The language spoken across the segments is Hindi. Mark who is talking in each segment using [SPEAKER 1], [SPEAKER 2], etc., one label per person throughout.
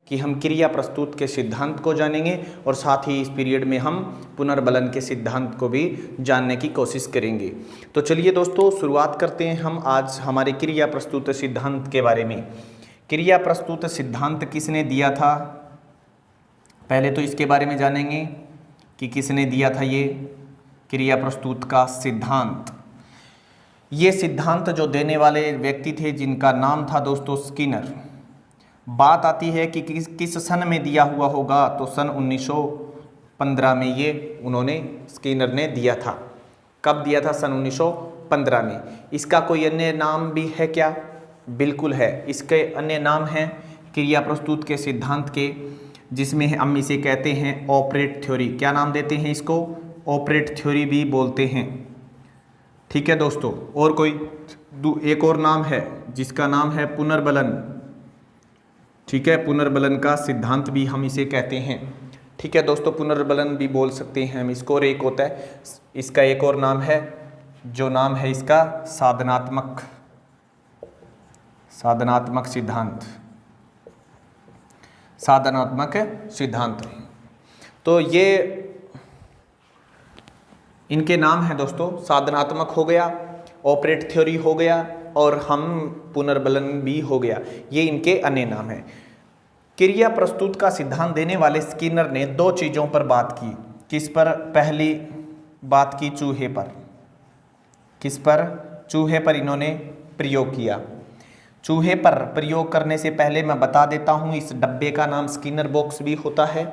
[SPEAKER 1] कि हम क्रिया प्रस्तुत के सिद्धांत को जानेंगे और साथ ही इस पीरियड में हम पुनर्बलन के सिद्धांत को भी जानने की कोशिश करेंगे। तो चलिए दोस्तों, शुरुआत करते हैं हम आज हमारे क्रिया प्रस्तुत सिद्धांत के बारे में। क्रिया प्रस्तुत सिद्धांत किसने दिया था, पहले तो इसके बारे में जानेंगे कि किसने दिया था ये क्रिया प्रस्तुत का सिद्धांत। ये सिद्धांत जो देने वाले व्यक्ति थे जिनका नाम था दोस्तों स्किनर। बात आती है कि किस सन में दिया हुआ होगा, तो सन 1915 में ये उन्होंने स्किनर ने दिया था। कब दिया था? सन 1915 में। इसका कोई अन्य नाम भी है क्या? बिल्कुल है, इसके अन्य नाम हैं क्रिया प्रस्तुत के सिद्धांत के, जिसमें हम इसे कहते हैं ऑपरेट थ्योरी। क्या नाम देते हैं इसको? ऑपरेट थ्योरी भी बोलते हैं। ठीक है दोस्तों, और कोई एक और नाम है जिसका नाम है पुनर्बलन। ठीक है, पुनर्बलन का सिद्धांत भी हम इसे कहते हैं। ठीक है दोस्तों, पुनर्बलन भी बोल सकते हैं हम इसको। और एक होता है, इसका एक और नाम है, जो नाम है इसका साधनात्मक सिद्धांत। साधनात्मक सिद्धांत। तो ये इनके नाम हैं दोस्तों। साधनात्मक हो गया, ऑपरेट थ्योरी हो गया और हम पुनर्बलन भी हो गया। ये इनके अन्य नाम हैं। क्रिया प्रस्तुत का सिद्धांत देने वाले स्किनर ने दो चीज़ों पर बात की। किस पर? पहली बात की चूहे पर। किस पर? चूहे पर इन्होंने प्रयोग किया। चूहे पर प्रयोग करने से पहले मैं बता देता हूँ, इस डब्बे का नाम स्किनर बॉक्स भी होता है,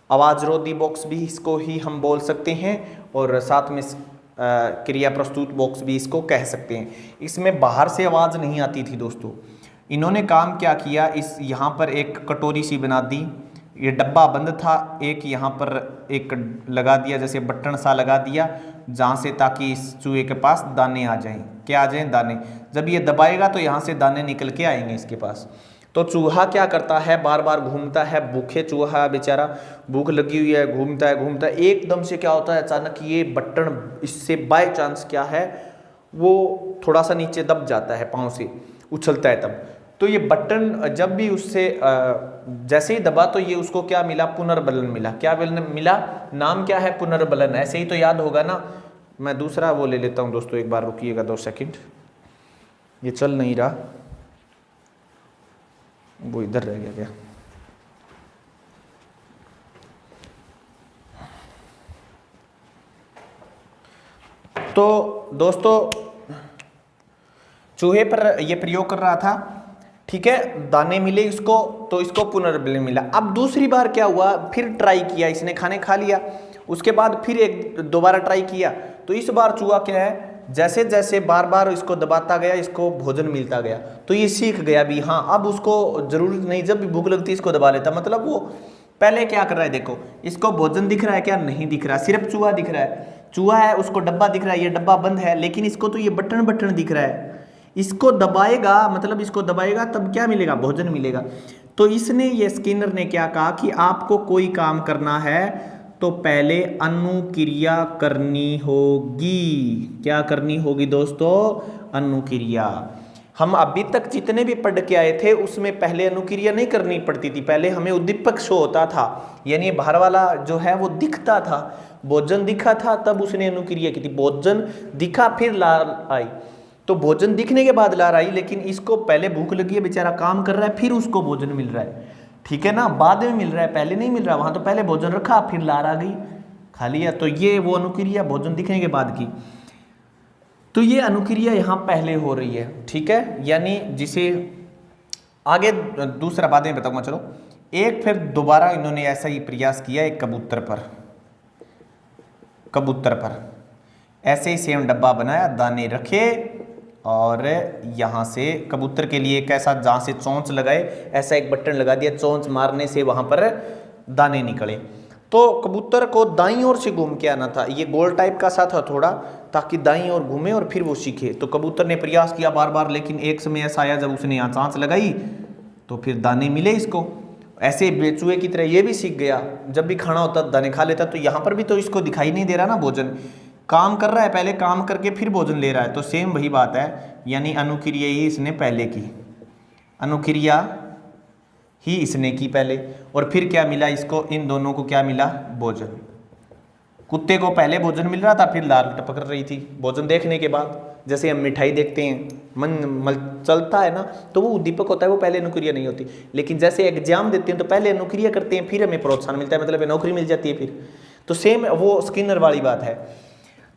[SPEAKER 1] आवाज़रोधी बॉक्स भी इसको ही हम बोल सकते हैं, और साथ में क्रिया प्रस्तुत बॉक्स भी इसको कह सकते हैं। इसमें बाहर से आवाज़ नहीं आती थी दोस्तों। इन्होंने काम क्या किया, इस यहाँ पर एक कटोरी सी बना दी। ये डब्बा बंद था, एक यहाँ पर एक लगा दिया, जैसे बटन सा लगा दिया, जहाँ से ताकि इस चूहे के पास दाने आ जाएं। क्या आ जाएं? दाने। जब ये दबाएगा तो यहाँ से दाने निकल के आएंगे इसके पास। तो चूहा क्या करता है, बार बार घूमता है। भूखे चूहा बेचारा, भूख लगी हुई है, घूमता है। एकदम से क्या होता है, अचानक ये बटन इससे बाय चांस क्या है, वो थोड़ा सा नीचे दब जाता है, पाँव से उछलता है तब। तो ये बटन जब भी उससे जैसे ही दबा तो ये उसको क्या मिला? पुनर्बलन मिला। क्या मिला? नाम क्या है? पुनर्बलन। ऐसे ही तो याद होगा ना। मैं दूसरा वो ले लेता हूँ दोस्तों, एक बार रुकिएगा 2 सेकंड, ये चल नहीं रहा, वो इधर रह गया क्या? तो दोस्तों चूहे पर ये प्रयोग कर रहा था, ठीक है, दाने मिले इसको, तो इसको पुनर्बलन मिला। अब दूसरी बार क्या हुआ, फिर ट्राई किया, इसने खाने खा लिया, उसके बाद फिर दोबारा ट्राई किया। तो इस बार चूहा क्या है, जैसे जैसे बार बार इसको दबाता गया, इसको भोजन मिलता गया, तो ये सीख गया भी। हाँ, अब उसको जरूरत नहीं, जब भी भूख लगती इसको दबा लेता। मतलब वो पहले क्या कर रहा है, देखो इसको भोजन दिख रहा है क्या? नहीं दिख रहा, सिर्फ चूहा दिख रहा है। चूहा है, उसको डब्बा दिख रहा है, ये डब्बा बंद है, लेकिन इसको तो ये बटन दिख रहा है। इसको दबाएगा, मतलब इसको दबाएगा तब क्या मिलेगा? भोजन मिलेगा। तो इसने, ये स्किनर ने क्या कहा कि आपको कोई काम करना है तो पहले अनुक्रिया करनी होगी। क्या करनी होगी दोस्तों? अनुक्रिया। हम अभी तक जितने भी पढ़ के आए थे उसमें पहले अनुक्रिया नहीं करनी पड़ती थी। पहले हमें उद्दीपक शो होता था, यानी बाहर वाला जो है वो दिखता था, भोजन दिखा था, तब उसने अनुक्रिया की थी। भोजन दिखा फिर लार आई, तो भोजन दिखने के बाद लार आई, लेकिन इसको पहले भूख लगी है, बेचारा काम कर रहा है, फिर उसको भोजन मिल रहा है। ठीक है ना, बाद में मिल रहा है, पहले नहीं मिल रहा। वहां तो पहले भोजन रखा, फिर लार आ गई, खा लिया। तो ये वो अनुक्रिया भोजन दिखने के बाद की। तो ये अनुक्रिया यहाँ पहले हो रही है, ठीक है, यानी जिसे आगे दूसरा बाद में बताऊंगा। चलो, एक फिर दोबारा इन्होंने ऐसा ही प्रयास किया, एक कबूतर पर ऐसे ही सेम डब्बा बनाया, दाने रखे, और यहाँ से कबूतर के लिए एक ऐसा, जहाँ से चोंच लगाए, ऐसा एक बटन लगा दिया, चोंच मारने से वहाँ पर दाने निकले। तो कबूतर को दाईं ओर से घूम के आना था, ये गोल टाइप का सा था थोड़ा, ताकि दाईं ओर घूमे और फिर वो सीखे। तो कबूतर ने प्रयास किया बार बार, लेकिन एक समय ऐसा आया जब उसने यहाँ चांच लगाई तो फिर दाने मिले इसको। ऐसे बेचुए की तरह ये भी सीख गया, जब भी खाना होता दाने खा लेता। तो यहाँ पर भी तो इसको दिखाई नहीं दे रहा ना भोजन, काम कर रहा है, पहले काम करके फिर भोजन ले रहा है। तो सेम वही बात है, यानी अनुक्रिया ही इसने पहले की। अनुक्रिया ही इसने की पहले, और फिर क्या मिला इसको, इन दोनों को क्या मिला, भोजन। कुत्ते को पहले भोजन मिल रहा था, फिर लार टपक रही थी भोजन देखने के बाद। जैसे हम मिठाई देखते हैं, मन चलता है ना, तो वो उद्दीपक होता है, वो पहले अनुक्रिया नहीं होती। लेकिन जैसे एग्जाम देते हैं तो पहले अनुक्रिया करते हैं, फिर हमें प्रोत्साहन मिलता है, मतलब नौकरी मिल जाती है फिर। तो सेम वो स्किनर वाली बात है।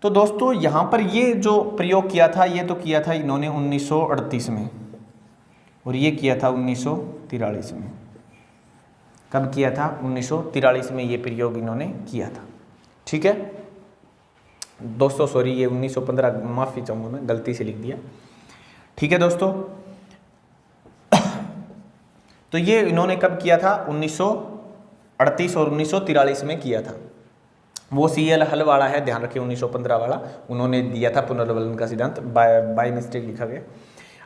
[SPEAKER 1] तो दोस्तों यहाँ पर ये जो प्रयोग किया था, ये तो किया था इन्होंने 1938 में, और ये किया था 1943 में। कब किया था, 1943 में ये प्रयोग इन्होंने किया था। ठीक है दोस्तों, सॉरी ये 1915, माफ़ी चाहूँगा मैं, गलती से लिख दिया। ठीक है दोस्तों, तो ये इन्होंने कब किया था, 1938 और 1943 में किया था। वो CL हल वाला है, ध्यान रखिए, 1915 वाला उन्होंने दिया था पुनर्बलन का सिद्धांत, बाय मिस्टेक लिखा गया।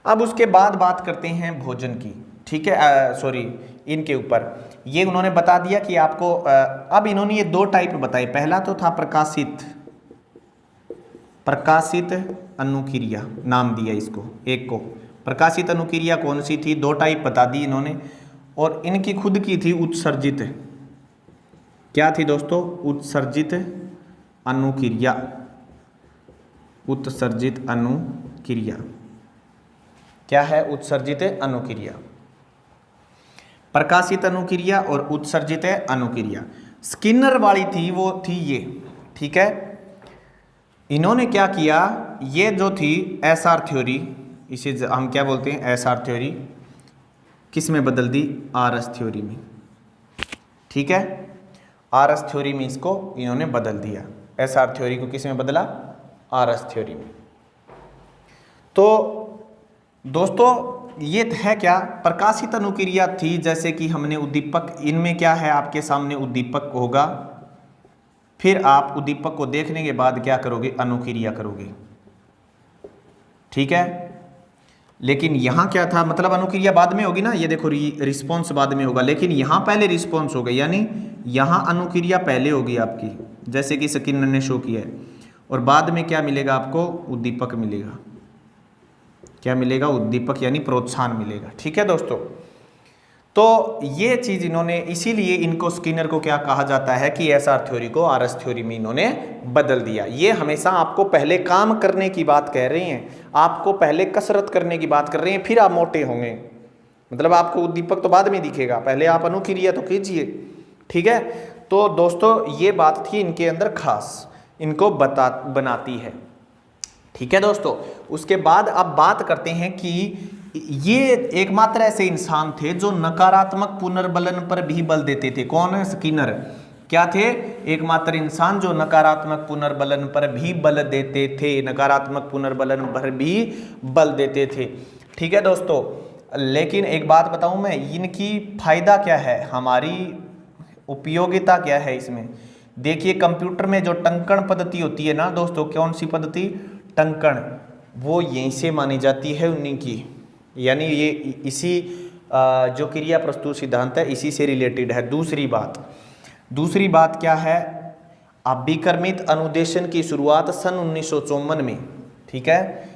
[SPEAKER 1] अब उसके बाद बात करते हैं भोजन की। ठीक है, सॉरी इनके ऊपर ये उन्होंने बता दिया कि आपको अब इन्होंने ये 2 टाइप बताए। पहला तो था प्रकाशित अनुक्रिया, नाम दिया इसको, एक को प्रकाशित अनुक्रिया कौन सी थी, 2 टाइप बता दी इन्होंने। और इनकी खुद की थी उत्सर्जित, क्या थी दोस्तों, उत्सर्जित अनुक्रिया। उत्सर्जित अनुक्रिया क्या है, उत्सर्जित अनुक्रिया, प्रकाशित अनुक्रिया और उत्सर्जित अनुक्रिया। स्किनर वाली थी वो थी ये। ठीक है, इन्होंने क्या किया, ये जो थी SR थ्योरी, इसे हम क्या बोलते हैं, SR थ्योरी, किस में बदल दी, RS थ्योरी में। ठीक है, RS थ्योरी में इसको इन्होंने बदल दिया, SR थ्योरी को किस में बदला, RS थ्योरी में। तो दोस्तों ये है क्या, प्रकाशित अनुक्रिया थी, जैसे कि हमने उद्दीपक, इनमें क्या है, आपके सामने उद्दीपक होगा, फिर आप उद्दीपक को देखने के बाद क्या करोगे, अनुक्रिया करोगे। ठीक है, लेकिन यहाँ क्या था, मतलब अनुक्रिया बाद में होगी ना, ये देखो रिस्पॉन्स बाद में होगा, लेकिन यहाँ पहले रिस्पॉन्स होगा, यानी यहाँ अनुक्रिया पहले होगी आपकी, जैसे कि स्किनर ने शो किया है, और बाद में क्या मिलेगा आपको, उद्दीपक मिलेगा। क्या मिलेगा, उद्दीपक, यानी प्रोत्साहन मिलेगा। ठीक है दोस्तों, तो ये चीज इन्होंने, इसीलिए इनको स्किनर को क्या कहा जाता है कि SR थ्योरी को RS थ्योरी में इन्होंने बदल दिया। ये हमेशा आपको पहले काम करने की बात कह रहे हैं, आपको पहले कसरत करने की बात कर रहे हैं, फिर आप मोटे होंगे। मतलब आपको उद्दीपक तो बाद में दिखेगा, पहले आप अनुक्रिया तो कीजिए। ठीक है, तो दोस्तों ये बात थी इनके अंदर खास, इनको बनाती है। ठीक है दोस्तों, उसके बाद अब बात करते हैं कि ये एकमात्र ऐसे इंसान थे जो नकारात्मक पुनर्बलन पर भी बल देते थे। कौन है, स्किनर। क्या थे, एकमात्र इंसान जो नकारात्मक पुनर्बलन पर भी बल देते थे, नकारात्मक पुनर्बलन पर भी बल देते थे। ठीक है दोस्तों, लेकिन एक बात बताऊं मैं, इनकी फायदा क्या है, हमारी उपयोगिता क्या है इसमें। देखिए कंप्यूटर में जो टंकण पद्धति होती है ना दोस्तों, कौन सी पद्धति, टंकण, वो यहीं से मानी जाती है उन्हीं की, यानी ये इसी जो क्रिया प्रस्तुत सिद्धांत है इसी से रिलेटेड है। दूसरी बात क्या है, अभिकर्मित अनुदेशन की शुरुआत सन 1954 में। ठीक है,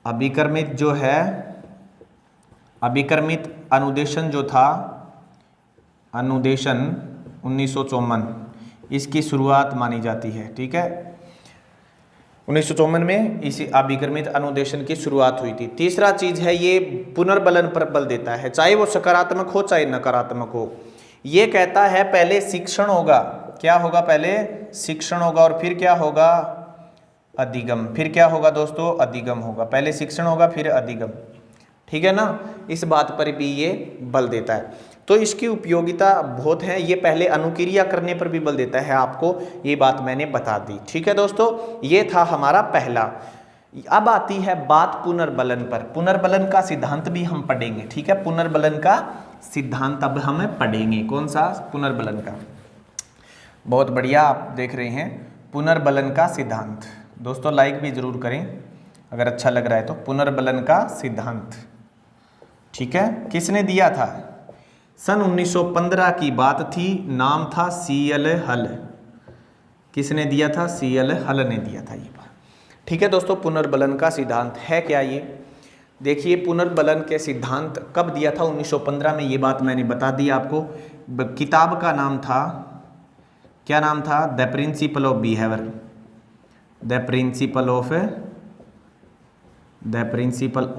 [SPEAKER 1] अभिकर्मित जो है, अभिकर्मित अनुदेशन जो था, अनुदेशन 1954, इसकी शुरुआत मानी जाती है। ठीक है, 1954 में इसी अभिकर्मित अनुदेशन की शुरुआत हुई थी। तीसरा चीज है, ये पुनर्बलन पर बल देता है, चाहे वो सकारात्मक हो चाहे नकारात्मक हो। ये कहता है पहले शिक्षण होगा, क्या होगा, पहले शिक्षण होगा और फिर क्या होगा, अधिगम। फिर क्या होगा दोस्तों, अधिगम होगा, पहले शिक्षण होगा फिर अधिगम। ठीक है ना, इस बात पर भी ये बल देता है। तो इसकी उपयोगिता बहुत है, ये पहले अनुक्रिया करने पर भी बल देता है, आपको ये बात मैंने बता दी। ठीक है दोस्तों, ये था हमारा पहला। अब आती है बात पुनर्बलन पर। पुनर्बलन का सिद्धांत भी हम पढ़ेंगे। ठीक है, पुनर्बलन का सिद्धांत अब हम पढ़ेंगे। कौन सा, पुनर्बलन का। बहुत बढ़िया, आप देख रहे हैं पुनर्बलन का सिद्धांत। दोस्तों लाइक भी जरूर करें अगर अच्छा लग रहा है तो। पुनर्बलन का सिद्धांत, ठीक है, किसने दिया था, सन 1915 की बात थी, नाम था CL हल। किसने दिया था, CL हल ने दिया था ये बात। ठीक है दोस्तों, पुनर्बलन का सिद्धांत है क्या ये, देखिए पुनर्बलन के सिद्धांत कब दिया था? 1915 में। ये बात मैंने बता दी आपको। किताब का नाम था, क्या नाम था? The principle of behaviour. The principle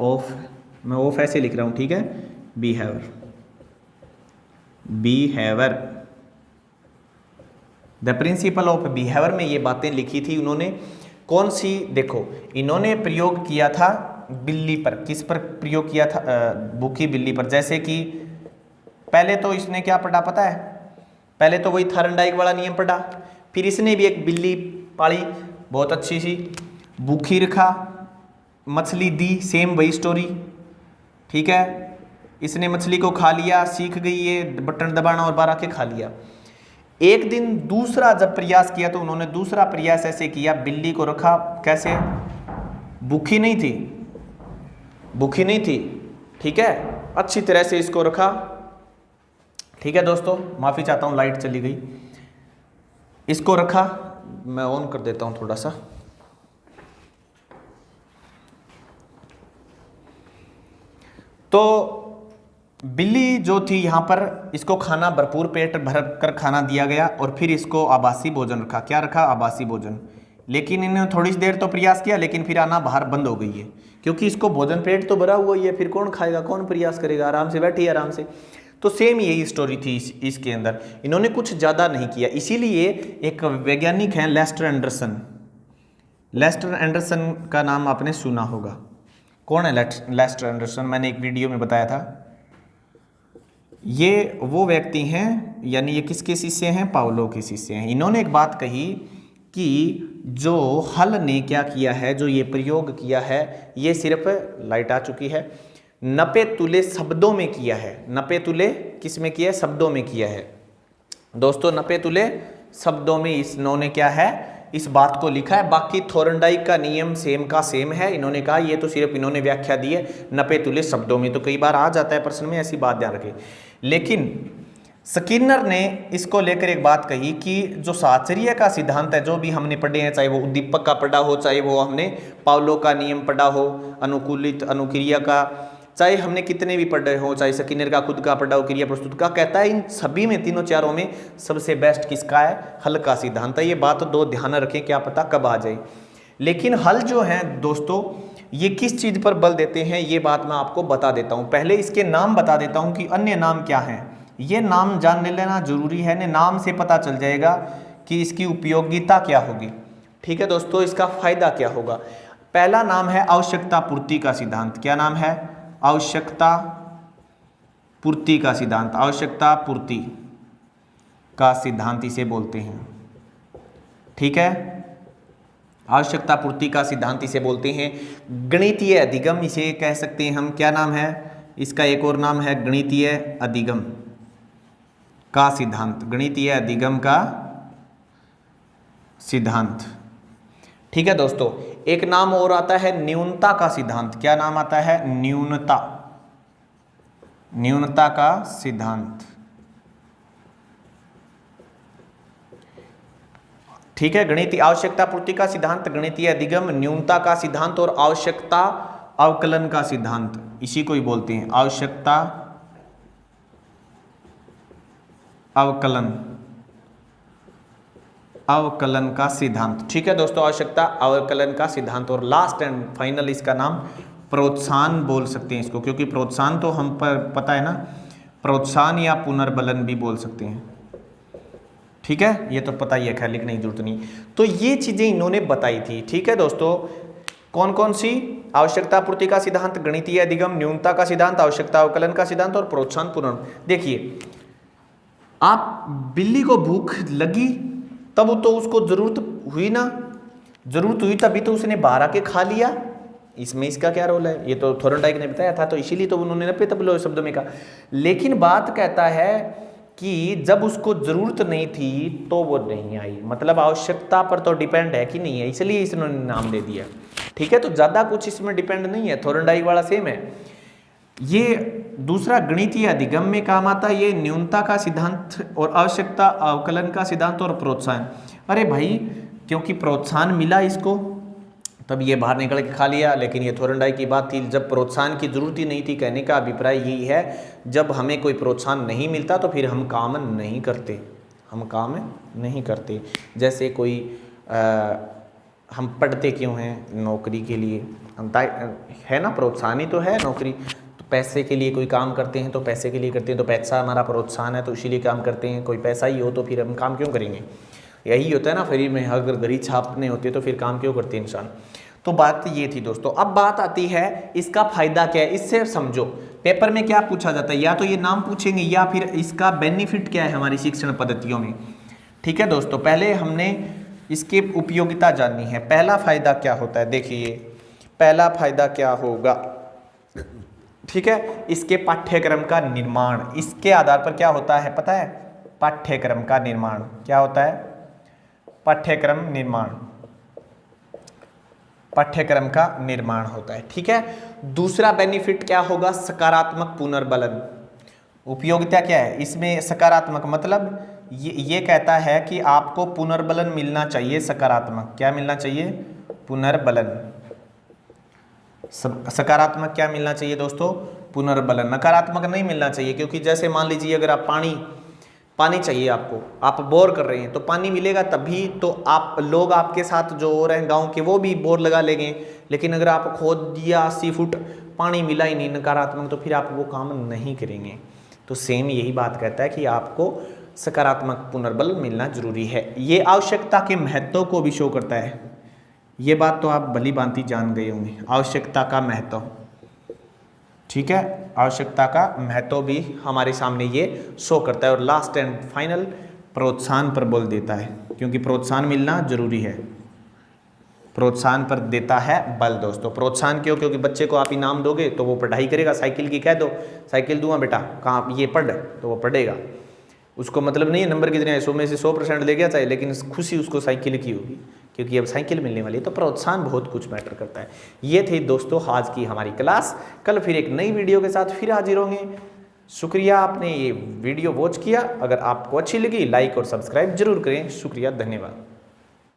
[SPEAKER 1] of, मैं ऑफ ऐसे लिख रहा हूँ, ठीक है, behaviour. The principle of behaviour में ये बातें लिखी थी उन्होंने। कौन सी? देखो, इन्होंने प्रयोग किया था बिल्ली पर। किस पर प्रयोग किया था? भूखी बिल्ली पर। जैसे कि पहले तो इसने क्या पढ़ा पता है? पहले तो वही थॉर्नडाइक वाला नियम पढ़ा, फिर इसने भी एक बिल्ली पाली बहुत अच्छी सी, भूखी रखा, मछली दी, सेम वही स्टोरी, ठीक है। इसने मछली को खा लिया, सीख गई ये बटन दबाना और बाहर आके खा लिया। एक दिन दूसरा जब प्रयास किया तो उन्होंने दूसरा प्रयास ऐसे किया, बिल्ली को रखा, कैसे? भूखी नहीं थी, ठीक है, अच्छी तरह से इसको रखा, ठीक है दोस्तों, माफ़ी चाहता हूँ लाइट चली गई। इसको रखा, मैं ऑन कर देता हूँ थोड़ा सा। तो बिल्ली जो थी यहाँ पर, इसको खाना भरपूर पेट भर कर खाना दिया गया और फिर इसको आभासी भोजन रखा। क्या रखा? आभासी भोजन। लेकिन इन्होंने थोड़ी देर तो प्रयास किया, लेकिन फिर आना बाहर बंद हो गई है, क्योंकि इसको भोजन पेट तो भरा हुआ ही है, फिर कौन खाएगा, कौन प्रयास करेगा? आराम से बैठी आराम से। तो सेम यही स्टोरी थी इसके अंदर। इन्होंने कुछ ज़्यादा नहीं किया। इसीलिए एक वैज्ञानिक हैं लेस्टर एंडरसन का नाम आपने सुना होगा। कौन है लेस्टर एंडरसन? मैंने एक वीडियो में बताया था। ये वो व्यक्ति हैं, यानी ये किसके शिष्य हैं? पावलो के शिष्य हैं। इन्होंने एक बात कही कि जो हल ने क्या किया है, जो ये प्रयोग किया है, ये सिर्फ लाइट आ चुकी है, नपे तुले शब्दों में किया है। नपे तुले किस में किया है? शब्दों में किया है दोस्तों। नपे तुले शब्दों में इन्होंने क्या है, इस बात को लिखा है। बाकी थॉर्नडाइक का नियम सेम का सेम है। इन्होंने कहा ये तो सिर्फ इन्होंने व्याख्या दी है नपे तुले शब्दों में। तो कई बार आ जाता है प्रश्न में, ऐसी बात ध्यान रखें। लेकिन स्किनर ने इसको लेकर एक बात कही कि जो साहचर्य का सिद्धांत है, जो भी हमने पढ़े हैं, चाहे वो उद्दीपक का पढ़ा हो, चाहे वो हमने पावलो का नियम पढ़ा हो, अनुकूलित अनुक्रिया का, चाहे हमने कितने भी पढ़े हो, चाहे स्किनर का खुद का पढ़ा हो, क्रिया प्रस्तुत का, कहता है इन सभी में, तीनों चारों में सबसे बेस्ट किसका है? हल का सिद्धांत है। ये बात दो ध्यान रखें, क्या पता कब आ जाए। लेकिन हल जो है दोस्तों, ये किस चीज़ पर बल देते हैं, ये बात मैं आपको बता देता हूँ। पहले इसके नाम बता देता हूँ कि अन्य नाम क्या हैं। ये नाम जान लेना जरूरी है, ने नाम से पता चल जाएगा कि इसकी उपयोगिता क्या होगी, ठीक है दोस्तों, इसका फायदा क्या होगा। पहला नाम है आवश्यकता पूर्ति का सिद्धांत। क्या नाम है? आवश्यकता पूर्ति का सिद्धांत। आवश्यकता पूर्ति का सिद्धांत इसे बोलते हैं, ठीक है। आवश्यकता पूर्ति का सिद्धांत इसे बोलते हैं। गणितीय अधिगम इसे कह सकते हैं हम। क्या नाम है इसका? एक और नाम है गणितीय अधिगम का सिद्धांत। गणितीय अधिगम का सिद्धांत, ठीक है दोस्तों। एक नाम और आता है न्यूनता का सिद्धांत। क्या नाम आता है? न्यूनता का सिद्धांत, ठीक है। गणितीय आवश्यकता पूर्ति का सिद्धांत, गणितीय अधिगम, न्यूनता का सिद्धांत और आवश्यकता अवकलन का सिद्धांत, इसी को ही बोलते हैं आवश्यकता अवकलन का सिद्धांत, ठीक है दोस्तों। आवश्यकता अवकलन का सिद्धांत। और लास्ट एंड फाइनल इसका नाम प्रोत्साहन बोल सकते हैं इसको, क्योंकि प्रोत्साहन तो हम पर पता है ना, प्रोत्साहन या पुनर्बलन भी बोल सकते हैं, ठीक है, ये तो पता ही है, खैर लिखने की जरूरत नहीं। तो ये चीजें इन्होंने बताई थी, ठीक है दोस्तों। कौन कौन सी? आवश्यकता पूर्ति का सिद्धांत, गणितीय अधिगम, न्यूनता का सिद्धांत, आवश्यकता अवकलन का सिद्धांत और प्रोत्साहन पुनर्बलन। देखिए, आप बिल्ली को भूख लगी तब तो उसको जरूरत हुई ना, जरूरत हुई तभी तो उसने बाहर आके खा लिया। इसमें इसका क्या रोल है? ये तो थॉर्नडाइक ने बताया था, तो इसीलिए तो उन्होंने नपे तबलो शब्दों में कहा। लेकिन बात कहता है कि जब उसको जरूरत नहीं थी तो वो नहीं आई, मतलब आवश्यकता पर तो डिपेंड है कि नहीं है, इसलिए इसने नाम दे दिया, ठीक है। तो ज्यादा कुछ इसमें डिपेंड नहीं है, थॉर्नडाइक वाला सेम है। ये दूसरा गणितीय अधिगम में काम आता है, ये न्यूनता का सिद्धांत और आवश्यकता अवकलन का सिद्धांत और प्रोत्साहन। अरे भाई, क्योंकि प्रोत्साहन मिला इसको, तब ये बाहर निकल के खा लिया। लेकिन ये थोरनडाई की बात थी, जब प्रोत्साहन की जरूरत ही नहीं थी। कहने का अभिप्राय यही है, जब हमें कोई प्रोत्साहन नहीं मिलता तो फिर हम काम नहीं करते, हम काम नहीं करते। जैसे कोई हम पढ़ते क्यों हैं? नौकरी के लिए, है ना, प्रोत्साहन ही तो है नौकरी। तो पैसे के लिए कोई काम करते हैं तो पैसे के लिए करते हैं, तो पैसा हमारा प्रोत्साहन है तो इसीलिए काम करते हैं। कोई पैसा ही हो तो फिर हम काम क्यों करेंगे? यही होता है ना, फ्री में अगर घड़ी छापने होते तो फिर काम क्यों करते इंसान। तो बात ये थी दोस्तों। अब बात आती है इसका फायदा क्या है, इससे समझो। पेपर में क्या पूछा जाता है, या तो ये नाम पूछेंगे या फिर इसका बेनिफिट क्या है हमारी शिक्षण पद्धतियों में। ठीक है दोस्तों, पहले हमने इसकी उपयोगिता जाननी है। पहला फायदा क्या होता है, देखिए पहला फायदा क्या होगा। ठीक है, इसके पाठ्यक्रम का निर्माण, इसके आधार पर क्या होता है पता है? पाठ्यक्रम का निर्माण। क्या होता है? पाठ्यक्रम निर्माण, पाठ्यक्रम का निर्माण होता है। ठीक है, दूसरा बेनिफिट क्या होगा? सकारात्मक पुनर्बलन। उपयोगिता क्या है इसमें? सकारात्मक मतलब ये कहता है कि आपको पुनर्बलन मिलना चाहिए, सकारात्मक। क्या मिलना चाहिए? पुनर्बलन। सकारात्मक क्या मिलना चाहिए दोस्तों? पुनर्बलन। नकारात्मक नहीं मिलना चाहिए, क्योंकि जैसे मान लीजिए अगर आप पानी चाहिए आपको, आप बोर कर रहे हैं तो पानी मिलेगा तभी तो आप लोग आपके साथ जो हो रहे हैं गांव के वो भी बोर लगा लेंगे। लेकिन अगर आप खोद दिया 80 फुट, पानी मिला ही नहीं, नकारात्मक, तो फिर आप वो काम नहीं करेंगे। तो सेम यही बात कहता है कि आपको सकारात्मक पुनर्बल मिलना जरूरी है। ये आवश्यकता के महत्व को भी शो करता है। ये बात तो आप भली भांति जान गए होंगे, आवश्यकता का महत्व। ठीक है, आवश्यकता का महत्व भी हमारे सामने ये शो करता है। और लास्ट एंड फाइनल प्रोत्साहन पर बल देता है, क्योंकि प्रोत्साहन मिलना जरूरी है। प्रोत्साहन पर देता है बल दोस्तों। प्रोत्साहन क्यों? क्योंकि बच्चे को आप इनाम दोगे तो वो पढ़ाई करेगा। साइकिल की कह दो, साइकिल दूंगा बेटा, कहाँ ये पढ़, तो वो पढ़ेगा। उसको मतलब नहीं है नंबर कितने हैं, 100 में से 100% ले गया चाहे, लेकिन खुशी उसको साइकिल की होगी, क्योंकि अब साइकिल मिलने वाली है। तो प्रोत्साहन बहुत कुछ मैटर करता है। ये थी दोस्तों आज की हमारी क्लास। कल फिर एक नई वीडियो के साथ फिर हाजिर होंगे। शुक्रिया आपने ये वीडियो वॉच किया। अगर आपको अच्छी लगी लाइक और सब्सक्राइब जरूर करें। शुक्रिया, धन्यवाद।